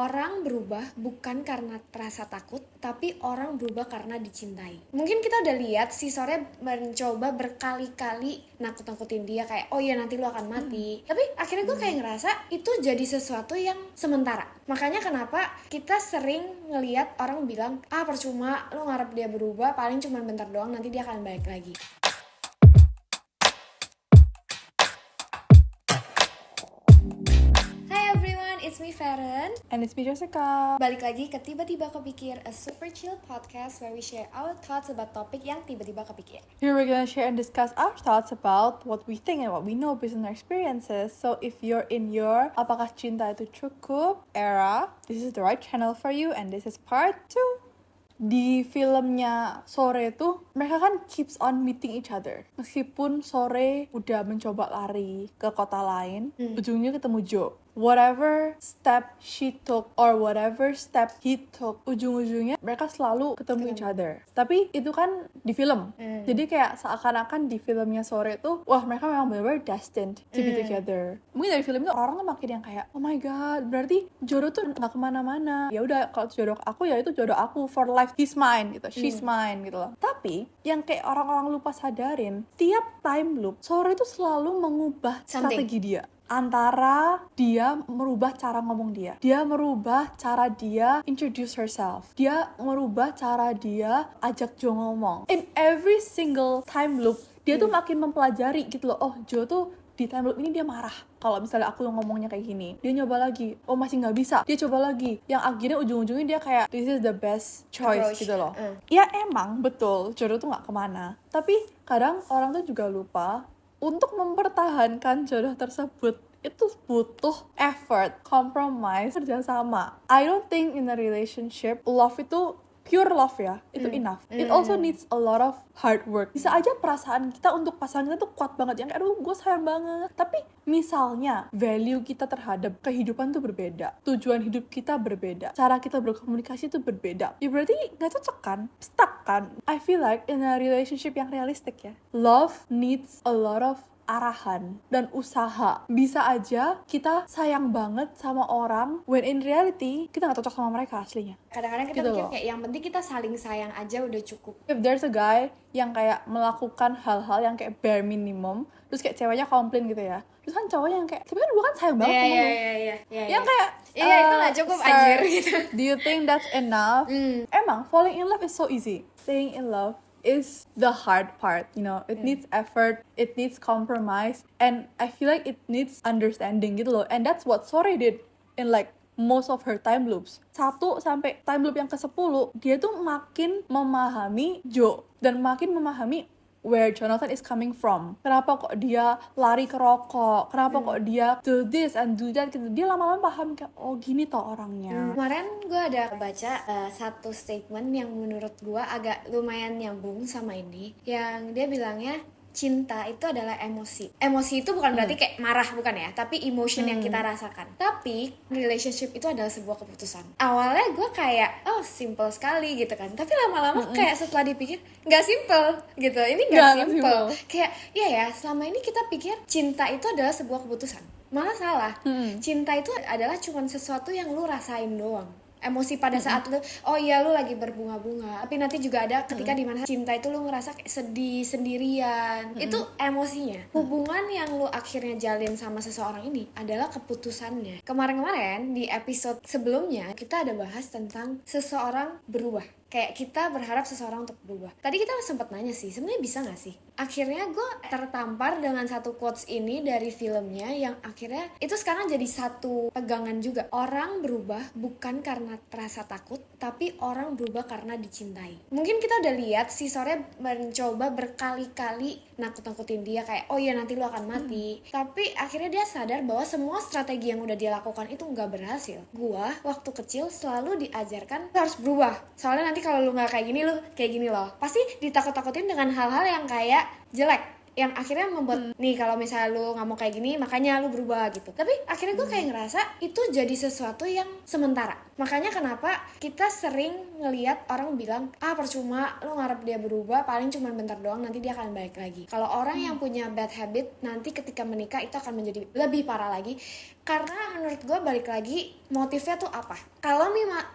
Orang berubah bukan karena terasa takut, tapi orang berubah karena dicintai. Mungkin kita udah lihat si Sore mencoba berkali-kali nakut-nakutin dia kayak, oh iya nanti lu akan mati. Tapi akhirnya gue kayak ngerasa itu jadi sesuatu yang sementara. Makanya kenapa kita sering ngelihat orang bilang, percuma lu ngarep dia berubah, paling cuma bentar doang, nanti dia akan balik lagi. It's me Feren. And it's me Jessica. Balik lagi ke Tiba-Tiba Kepikir, a super chill podcast where we share our thoughts about topik yang tiba-tiba kepikir. Here we're gonna share and discuss our thoughts about what we think and what we know based on our experiences. So if you're in your apakah cinta itu cukup era, this is the right channel for you, and this is part 2. Di filmnya Sore tuh mereka kan keeps on meeting each other. Meskipun Sore udah mencoba lari ke kota lain, ujungnya ketemu Joe. Whatever step she took or whatever step he took, ujung-ujungnya mereka selalu ketemu each other. Tapi itu kan di film. Jadi kayak seakan-akan di filmnya Sore tuh, wah mereka memang benar-benar destined to be together. Mungkin dari film itu orang tuh makin yang kayak, oh my god, berarti jodoh tuh gak kemana-mana. Ya udah, kalau jodoh aku ya itu jodoh aku for life. He's mine gitu, she's mine gitu loh. Tapi yang kayak orang-orang lupa sadarin, tiap time loop Sore itu selalu mengubah strategi dia. Antara dia merubah cara ngomong dia merubah cara dia introduce herself, dia merubah cara dia ajak Joe ngomong. In every single time loop, dia tuh makin mempelajari gitu loh. Oh, Joe tuh di time loop ini dia marah kalau misalnya aku yang ngomongnya kayak gini. Dia nyoba lagi, oh masih nggak bisa, dia coba lagi. Yang akhirnya ujung-ujungnya dia kayak, this is the best choice gitu loh. Ya emang betul, jodoh tuh nggak kemana. Tapi kadang orang tuh juga lupa untuk mempertahankan jodoh tersebut itu butuh effort, compromise, kerjasama. I don't think in a relationship love itu pure love ya, itu enough. It also needs a lot of hard work. Bisa aja perasaan kita untuk pasangan kita tuh kuat banget, yang kayak aduh gue sayang banget. Tapi misalnya value kita terhadap kehidupan tuh berbeda, tujuan hidup kita berbeda, cara kita berkomunikasi tuh berbeda, ya berarti gak cocok kan, stuck kan. I feel like in a relationship yang realistic ya, love needs a lot of arahan dan usaha. Bisa aja kita sayang banget sama orang when in reality kita gak cocok sama mereka aslinya. Kadang-kadang kita gitu pikir loh. kayak yang penting kita saling sayang aja udah cukup. If there's a guy yang kayak melakukan hal-hal yang kayak bare minimum, terus kayak ceweknya komplain gitu ya, terus kan cowoknya yang kayak, tapi kan gue kan sayang banget sama lu. Yang kayak itu gak cukup anjir gitu. Do you think that's enough? Emang falling in love is so easy. Staying in love is the hard part, you know. It needs effort, it needs compromise, and I feel like it needs understanding gitu loh. And that's what Sore did in like most of her time loops. 1 sampai time loop yang ke-10, dia tuh makin memahami Joe dan makin memahami where Jonathan is coming from. Kenapa kok dia lari ke rokok? Kenapa kok dia do this and do that gitu. Dia lama-lama paham kayak, oh gini toh orangnya. Kemarin gue ada baca satu statement yang menurut gue agak lumayan nyambung sama ini. Yang dia bilangnya, cinta itu adalah emosi. Emosi itu bukan berarti kayak marah, bukan ya, tapi emotion yang kita rasakan. Tapi relationship itu adalah sebuah keputusan. Awalnya gue kayak, oh simple sekali gitu kan. Tapi lama-lama kayak setelah dipikir, nggak simple gitu. Ini nggak simple. Kayak, ya selama ini kita pikir cinta itu adalah sebuah keputusan. Malah salah. Cinta itu adalah cuman sesuatu yang lu rasain doang. Emosi pada saat lu, oh iya lu lagi berbunga-bunga, tapi nanti juga ada ketika dimana cinta itu lu ngerasa kayak sedih sendirian. Itu emosinya. Hubungan yang lu akhirnya jalin sama seseorang ini adalah keputusannya. Kemarin-kemarin di episode sebelumnya kita ada bahas tentang seseorang berubah. Kayak kita berharap seseorang untuk berubah. Tadi kita sempat nanya sih, sebenarnya bisa gak sih? Akhirnya gue tertampar dengan satu quotes ini dari filmnya yang akhirnya itu sekarang jadi satu pegangan juga. Orang berubah bukan karena terasa takut, tapi orang berubah karena dicintai. Mungkin kita udah lihat si Sore mencoba berkali-kali nakut-nakutin dia kayak, oh iya nanti lu akan mati. Tapi akhirnya dia sadar bahwa semua strategi yang udah dia lakukan itu gak berhasil. Gue waktu kecil selalu diajarkan harus berubah. Soalnya nanti kalau lu nggak kayak gini, lu kayak gini loh. Pasti ditakut-takutin dengan hal-hal yang kayak jelek, yang akhirnya membuat nih kalau misalnya lu nggak mau kayak gini makanya lu berubah gitu. Tapi akhirnya gue kayak ngerasa itu jadi sesuatu yang sementara. Makanya kenapa kita sering ngelihat orang bilang, percuma lu ngarep dia berubah, paling cuma bentar doang, nanti dia akan balik lagi. Kalau orang yang punya bad habit, nanti ketika menikah itu akan menjadi lebih parah lagi. Karena menurut gue balik lagi motifnya tuh apa. Kalau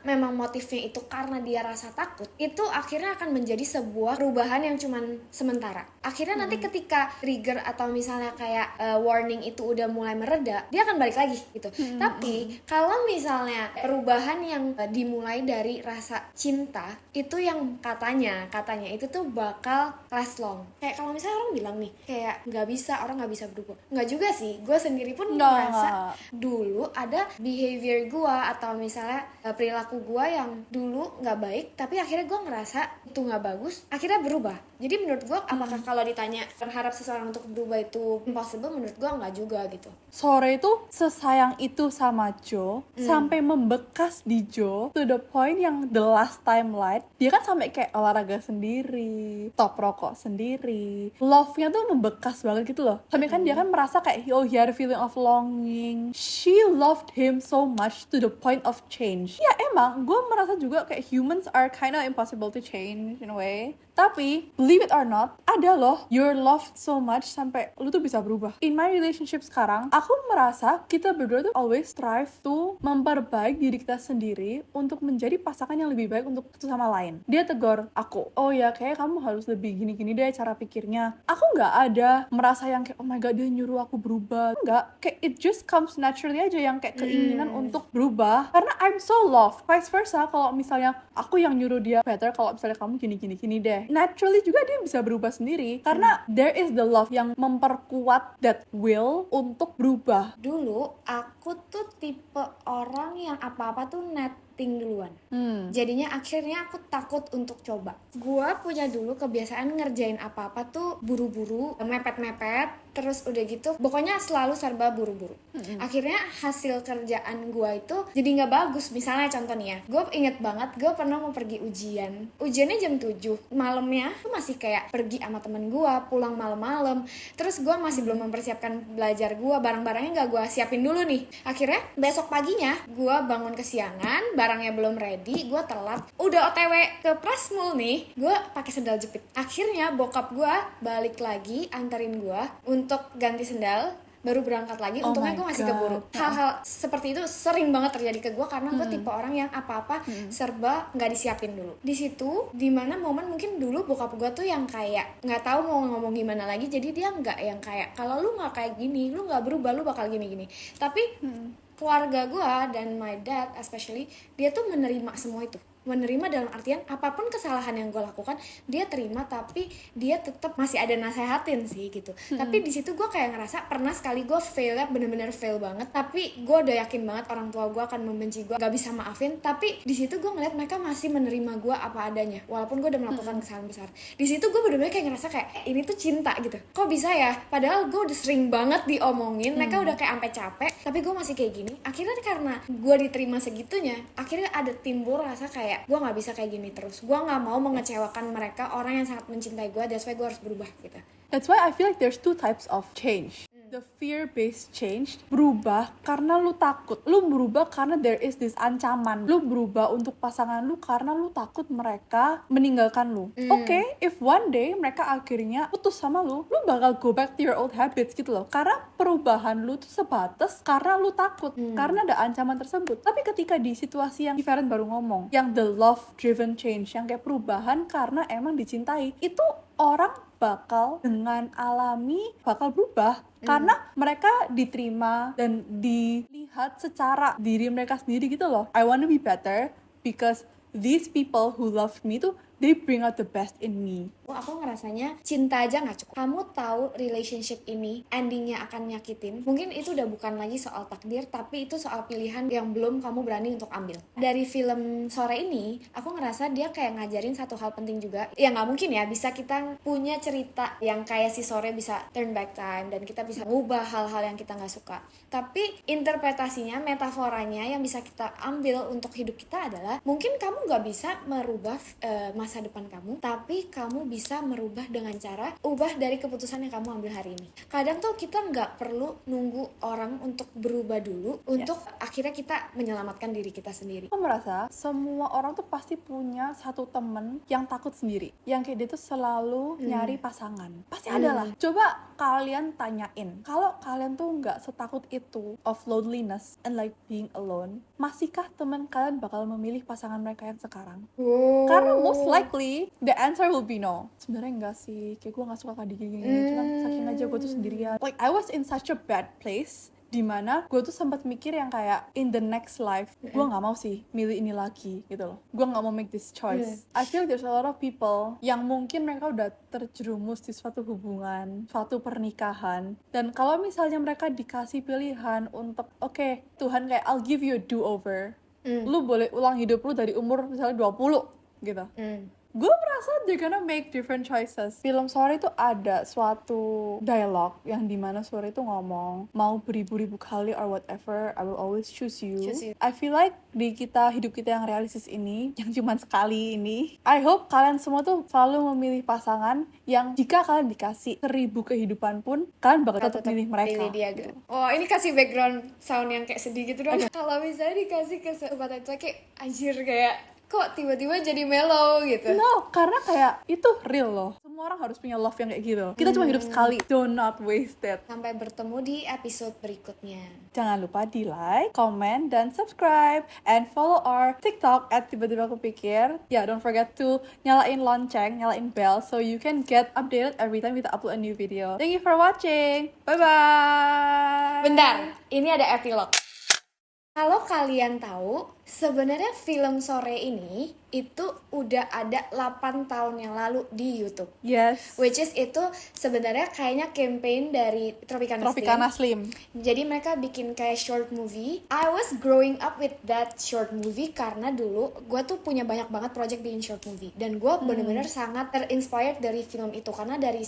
memang motifnya itu karena dia rasa takut, itu akhirnya akan menjadi sebuah perubahan yang cuman sementara. Akhirnya nanti ketika trigger atau misalnya kayak warning itu udah mulai mereda, dia akan balik lagi gitu. Tapi kalau misalnya perubahan yang dimulai dari rasa cinta, itu yang katanya itu tuh bakal last long. Kayak kalau misalnya orang bilang nih, kayak orang nggak bisa berubah. Nggak juga sih, gue sendiri pun merasa dulu ada behavior gue atau misalnya perilaku gue yang dulu nggak baik, tapi akhirnya gue ngerasa itu nggak bagus, akhirnya berubah. Jadi menurut gue apakah kalau ditanya berharap seseorang untuk berubah itu impossible, menurut gue nggak juga gitu. Sore itu sesayang itu sama Joe, sampai membekas di Joe to the point yang the last time light dia kan sampai kayak olahraga sendiri, stop rokok sendiri, love-nya tuh membekas banget gitu loh. Sampai kan dia kan merasa kayak he had a feeling of longing. She loved him so much to the point of change. Ya emang gue merasa juga kayak humans are kind of impossible to change in a way. Tapi, believe it or not, ada loh, you're loved so much sampai lu tuh bisa berubah. In my relationship sekarang, aku merasa kita berdua tuh always strive to memperbaik diri kita sendiri untuk menjadi pasangan yang lebih baik untuk satu sama lain. Dia tegur aku, oh ya kayak kamu harus lebih gini-gini deh cara pikirnya. Aku nggak ada merasa yang kayak, oh my god dia nyuruh aku berubah. Enggak, kayak it just comes naturally aja yang kayak keinginan untuk berubah. Karena I'm so loved. Vice versa, kalau misalnya aku yang nyuruh dia better kalau misalnya kamu gini-gini deh. Naturally juga dia bisa berubah sendiri karena there is the love yang memperkuat that will untuk berubah. Dulu aku tuh tipe orang yang apa-apa tuh netting duluan. Jadinya akhirnya aku takut untuk coba. Gua punya dulu kebiasaan ngerjain apa-apa tuh buru-buru, mepet-mepet, terus udah gitu pokoknya selalu serba buru-buru. Akhirnya hasil kerjaan gua itu jadi nggak bagus. Misalnya contoh nih ya, gua inget banget gua pernah mau pergi ujiannya jam 7 malamnya tuh masih kayak pergi sama temen gua, pulang malam-malam, terus gua masih belum mempersiapkan belajar gua, barang-barangnya nggak gua siapin dulu nih. Akhirnya besok paginya gua bangun kesiangan, barangnya belum ready, gua telat, udah OTW ke Prasmul nih, gua pakai sendal jepit. Akhirnya bokap gua balik lagi anterin gua untuk ganti sendal, baru berangkat lagi. Untungnya gue masih keburu. Hal-hal seperti itu sering banget terjadi ke gue karena gue tipe orang yang apa-apa serba nggak disiapin dulu. Di situ dimana momen mungkin dulu bokap gue tuh yang kayak nggak tahu mau ngomong gimana lagi, jadi dia nggak yang kayak kalau lu nggak kayak gini, lu nggak berubah, lu bakal gini-gini. Tapi keluarga gue dan my dad especially, dia tuh menerima semua itu. Menerima dalam artian apapun kesalahan yang gue lakukan dia terima, tapi dia tetap masih ada nasehatin sih gitu. Tapi di situ gue kayak ngerasa pernah sekali gue failnya bener-bener fail banget, tapi gue udah yakin banget orang tua gue akan membenci gue, gak bisa maafin. Tapi di situ gue ngeliat mereka masih menerima gue apa adanya walaupun gue udah melakukan kesalahan besar. Di situ gue bener-bener kayak ngerasa kayak ini tuh cinta gitu. Kok bisa ya, padahal gue udah sering banget diomongin, mereka udah kayak sampai capek, tapi gue masih kayak gini. Akhirnya karena gue diterima segitunya, akhirnya ada timbul rasa kayak gue nggak bisa kayak gini terus, gue nggak mau mengecewakan mereka, orang yang sangat mencintai gue, that's why gue harus berubah gitu. That's why I feel like there's two types of change. The fear-based change, berubah karena lu takut. Lu berubah karena there is this ancaman. Lu berubah untuk pasangan lu karena lu takut mereka meninggalkan lu. Okay, if one day mereka akhirnya putus sama lu bakal go back to your old habits gitu loh. Karena perubahan lu tuh sebatas karena lu takut, karena ada ancaman tersebut. Tapi ketika di situasi yang Karen baru ngomong, yang the love-driven change, yang kayak perubahan karena emang dicintai, itu orang bakal dengan alami bakal berubah karena mereka diterima dan dilihat secara diri mereka sendiri gitu loh. I want to be better because these people who love me tuh they bring out the best in me. Aku ngerasanya cinta aja gak cukup. Kamu tahu relationship ini endingnya akan nyakitin, mungkin itu udah bukan lagi soal takdir, tapi itu soal pilihan yang belum kamu berani untuk ambil. Dari film Sore ini, aku ngerasa dia kayak ngajarin satu hal penting juga. Ya gak mungkin ya bisa kita punya cerita yang kayak si Sore bisa turn back time dan kita bisa ngubah hal-hal yang kita gak suka. Tapi interpretasinya, metaforanya yang bisa kita ambil untuk hidup kita adalah mungkin kamu gak bisa merubah masa masa depan kamu, tapi kamu bisa merubah dengan cara ubah dari keputusan yang kamu ambil hari ini. Kadang tuh kita nggak perlu nunggu orang untuk berubah dulu untuk akhirnya kita menyelamatkan diri kita sendiri. Aku merasa semua orang tuh pasti punya satu temen yang takut sendiri, yang kayak dia tuh selalu nyari pasangan. Pasti ada lah. Coba kalian tanyain, kalau kalian tuh nggak setakut itu of loneliness and like being alone, masihkah teman kalian bakal memilih pasangan mereka yang sekarang? Karena most likely the answer will be no. Sebenarnya enggak sih, kayak gue nggak suka kayak gini, cuman saking aja gue tuh sendirian. Like I was in such a bad place, dimana gue tuh sempat mikir yang kayak in the next life gue nggak mau sih milih ini lagi gitu loh, gue nggak mau make this choice. I feel there's a lot of people yang mungkin mereka udah terjerumus di suatu hubungan, suatu pernikahan, dan kalau misalnya mereka dikasih pilihan untuk oke, Tuhan kayak I'll give you a do over, lu boleh ulang hidup lu dari umur misalnya 20 gitu, gue merasa they're gonna make different choices. Film Sore itu ada suatu dialog yang dimana Sore itu ngomong, mau beribu-ribu kali or whatever, I will always choose you. I feel like di hidup kita yang realistis ini, yang cuma sekali ini, I hope kalian semua tuh selalu memilih pasangan yang jika kalian dikasih 1000 kehidupan pun, kalian bakal tetap milih mereka. Pilih dia gitu. Oh, ini kasih background sound yang kayak sedih gitu dong. Kalau misalnya dikasih kesempatan itu kayak anjir, kayak kok tiba-tiba jadi mellow gitu. No, karena kayak itu real loh. Semua orang harus punya love yang kayak gitu. Kita cuma hidup sekali. Do not waste it. Sampai bertemu di episode berikutnya. Jangan lupa di like, comment, dan subscribe. And follow our TikTok at tiba-tiba aku pikir. Yeah, don't forget to nyalain lonceng, nyalain bell, so you can get updated every time kita upload a new video. Thank you for watching. Bye-bye. Bentar, ini ada epilog. Kalau kalian tahu, sebenarnya film Sore ini itu udah ada 8 tahun yang lalu di YouTube. Yes. Which is itu sebenarnya kayaknya campaign dari Tropicana Slim. Jadi mereka bikin kayak short movie. I was growing up with that short movie karena dulu gue tuh punya banyak banget project bikin short movie. Dan gue bener-bener sangat terinspired dari film itu. Karena dari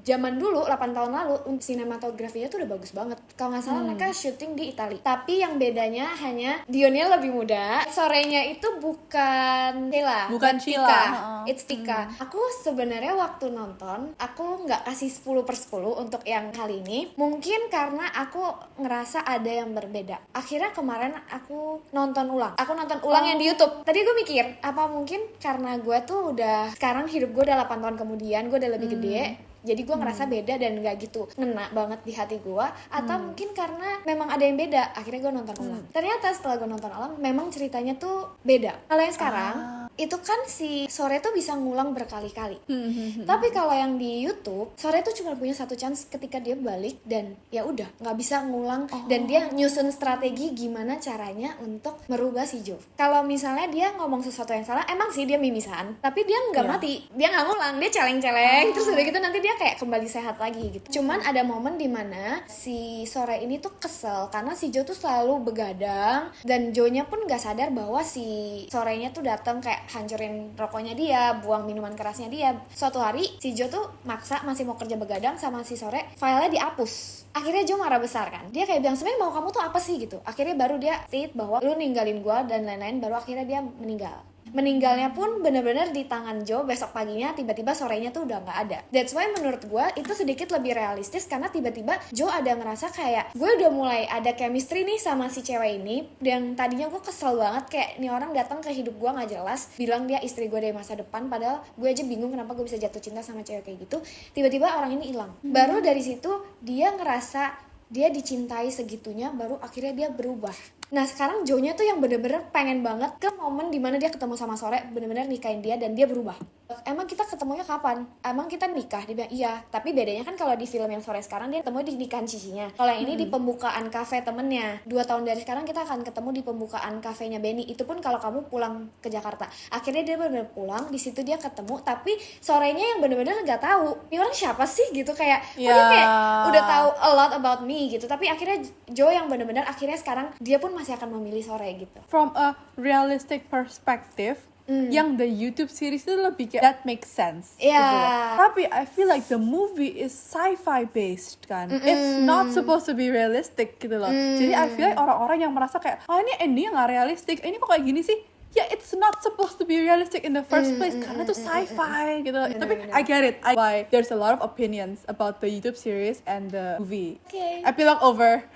zaman dulu, 8 tahun lalu, sinematografinya tuh udah bagus banget. Kalau nggak salah mereka syuting di Italia. Tapi yang bedanya hanya Dionnya lebih muda. Sorenya itu bukan Sheila, bukan Sheila. It's Tika. Aku sebenarnya waktu nonton, aku nggak kasih 10/10 untuk yang kali ini. Mungkin karena aku ngerasa ada yang berbeda. Akhirnya kemarin aku nonton ulang. Aku nonton ulang yang di YouTube. Tadi gue mikir, apa mungkin karena gue tuh udah, sekarang hidup gue udah 8 tahun kemudian, gue udah lebih gede. Jadi gue ngerasa beda dan gak gitu ngena banget di hati gue. Atau mungkin karena memang ada yang beda. Akhirnya gue nonton ulang. Ternyata setelah gue nonton ulang, memang ceritanya tuh beda. Kalau yang sekarang, itu kan si Sore tuh bisa ngulang berkali-kali. Tapi kalau yang di YouTube, Sore tuh cuma punya satu chance ketika dia balik. Dan ya udah, gak bisa ngulang. Dan dia nyusun strategi gimana caranya untuk merubah si Jo. Kalau misalnya dia ngomong sesuatu yang salah, emang sih dia mimisan. Tapi dia gak mati. Dia gak ngulang, dia celeng-celeng. Terus udah gitu nanti dia kayak kembali sehat lagi gitu. Cuman ada momen dimana si Sore ini tuh kesel karena si Jo tuh selalu begadang dan Jo-nya pun gak sadar bahwa si Sorenya tuh datang kayak hancurin rokoknya dia, buang minuman kerasnya dia. Suatu hari si Jo tuh maksa masih mau kerja begadang sama si Sore, filenya dihapus. Akhirnya Jo marah besar kan. Dia kayak bilang, sebenarnya mau kamu tuh apa sih gitu. Akhirnya baru dia state bahwa lu ninggalin gua dan lain-lain, baru akhirnya dia meninggal. Meninggalnya pun benar-benar di tangan Jo. Besok paginya tiba-tiba sorenya tuh udah nggak ada. That's why menurut gue itu sedikit lebih realistis karena tiba-tiba Jo ada ngerasa kayak gue udah mulai ada chemistry nih sama si cewek ini. Dan tadinya gue kesel banget kayak nih orang datang ke hidup gue nggak jelas, bilang dia istri gue dari masa depan, padahal gue aja bingung kenapa gue bisa jatuh cinta sama cewek kayak gitu. Tiba-tiba orang ini hilang. Baru dari situ dia ngerasa dia dicintai segitunya, baru akhirnya dia berubah. Nah sekarang Jo-nya tuh yang bener-bener pengen banget ke momen dimana dia ketemu sama Sore, bener-bener nikahin dia dan dia berubah. Emang kita ketemunya kapan? Emang kita nikah? Dia bilang iya. Tapi bedanya kan kalau di film yang Sore sekarang dia ketemu di nikahan cicinya. Kalau yang ini di pembukaan kafe temennya. 2 tahun dari sekarang kita akan ketemu di pembukaan kafenya Benny. Itu pun kalau kamu pulang ke Jakarta. Akhirnya dia bener-bener pulang, di situ dia ketemu. Tapi Sorenya yang bener-bener nggak tahu. Ini orang siapa sih gitu, kayak kok dia kayak udah tahu a lot about me gitu. Tapi akhirnya Jo yang bener-bener akhirnya sekarang dia pun masih akan memilih Sore gitu. From a realistic perspective, yang the YouTube series itu lebih kayak that makes sense. Iya. Gitu. Tapi I feel like the movie is sci-fi based kan. It's not supposed to be realistic gitu loh. Jadi I feel like orang-orang yang merasa kayak ini endingnya nggak realistic, ini kok kayak gini sih? ya it's not supposed to be realistic in the first place karena itu sci-fi gitu. Tapi I get it. Why there's a lot of opinions about the YouTube series and the movie. Okay. Epilogue over.